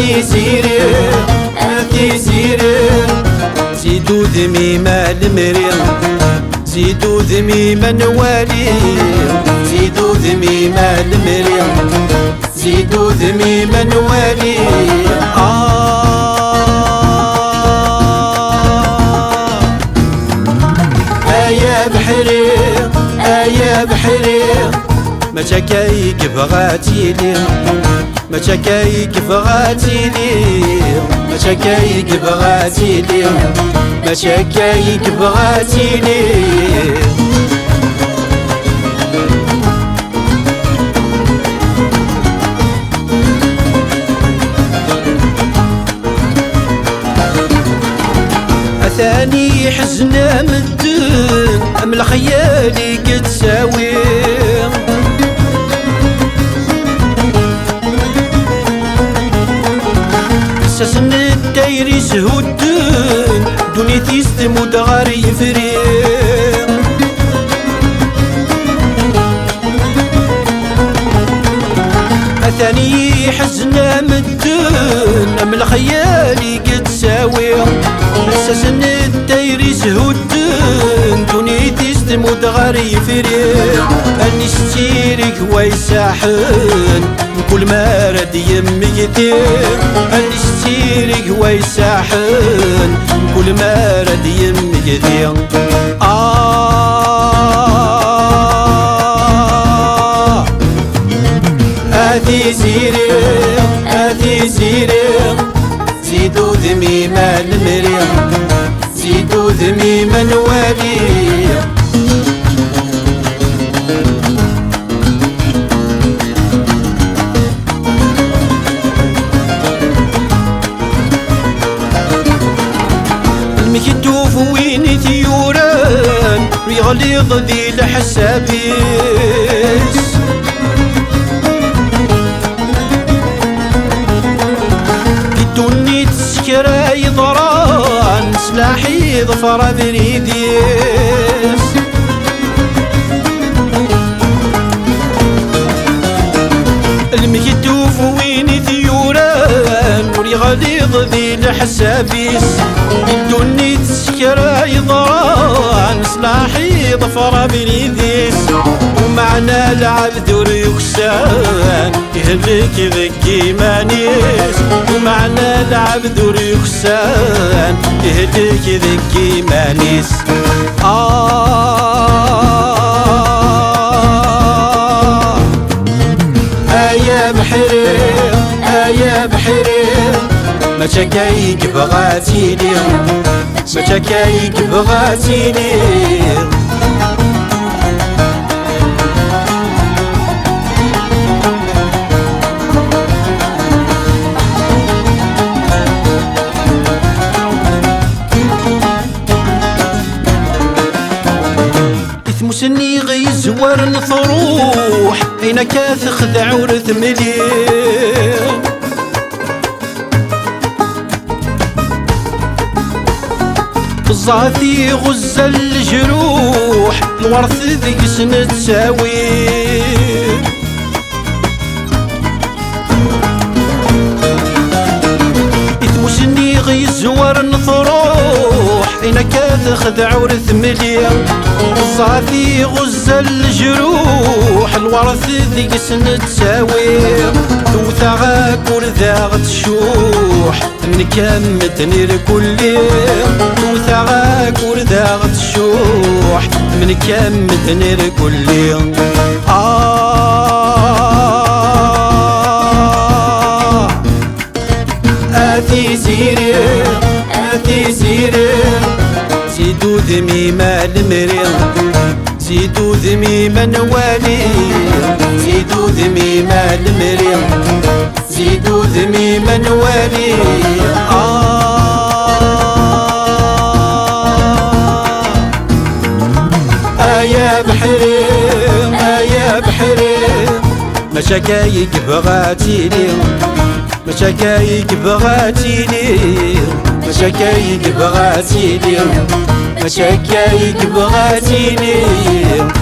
أثي سيري أثي سيري زيدو ذميمة المريض زيدو ذميمة نوالي زيدو ذميمة المريض زيدو ذميمة نوالي يا بحري يا بحري ما شكايك بغاتي لي ما شكايك بغاتي لي ما شكايك بغاتي لي ما شكايك بغاتي لي ثاني حزنا مدن أمل خيالي قد ساوي سسن الدايري سهودن دونيتي يستمود غاري يفريق ثاني حزنا مدن أمل خيالي قد ساوي سسن الدايري سهودن دونيتي يستمود غاري يفريق أني ستيرك ويساحن كل ما رد يميتي أني ستيرك ويساحن كل ما رد يميتي أثي سيري أثي سيري زيدو ذميمة المريض زيدو ذميمة نوالي المكتوف وين ثيوران يغليظ ذي الحسابيس تسكر يضران سلاحي ظفر بريديس المكتوف وين ثيوران وريغليظ ذي الحسابيس الدني تسكر يضران سلاحي ظفر بريديس ومعنا العبد وريخسان يهلك ذكي مانيس ومعنا العبد وريخسان يهلك ذكي مانيس يا بحري يا بحري ما شكايك بغاتي لي ما شكايك بغاتي لي مسني غيزور نفروح أين كاث خدع ورث مليان بزاثي غزة الجروح الورث ذي سنة تساوي مسني غيزور نفروح أين كاث خدع ورث مليان صافي غزة الجروح الورث ذي سنة تساوي توثاغاك ورثاغ تشوح نكمتني لكل توثاغاك ورثاغ تشوح من كمتني لكل أثي سيري أثي سيري زيدو ذميمة المريض زيدو ذميمة نوالي زيدو ذميمة المريض زيدو ذميمة نوالي يا بحري يا بحري ما شكايك بغاتي لي ما شكايك بغاتي لي ما شكايك بغاتي لي ما شكايك بغاتي لي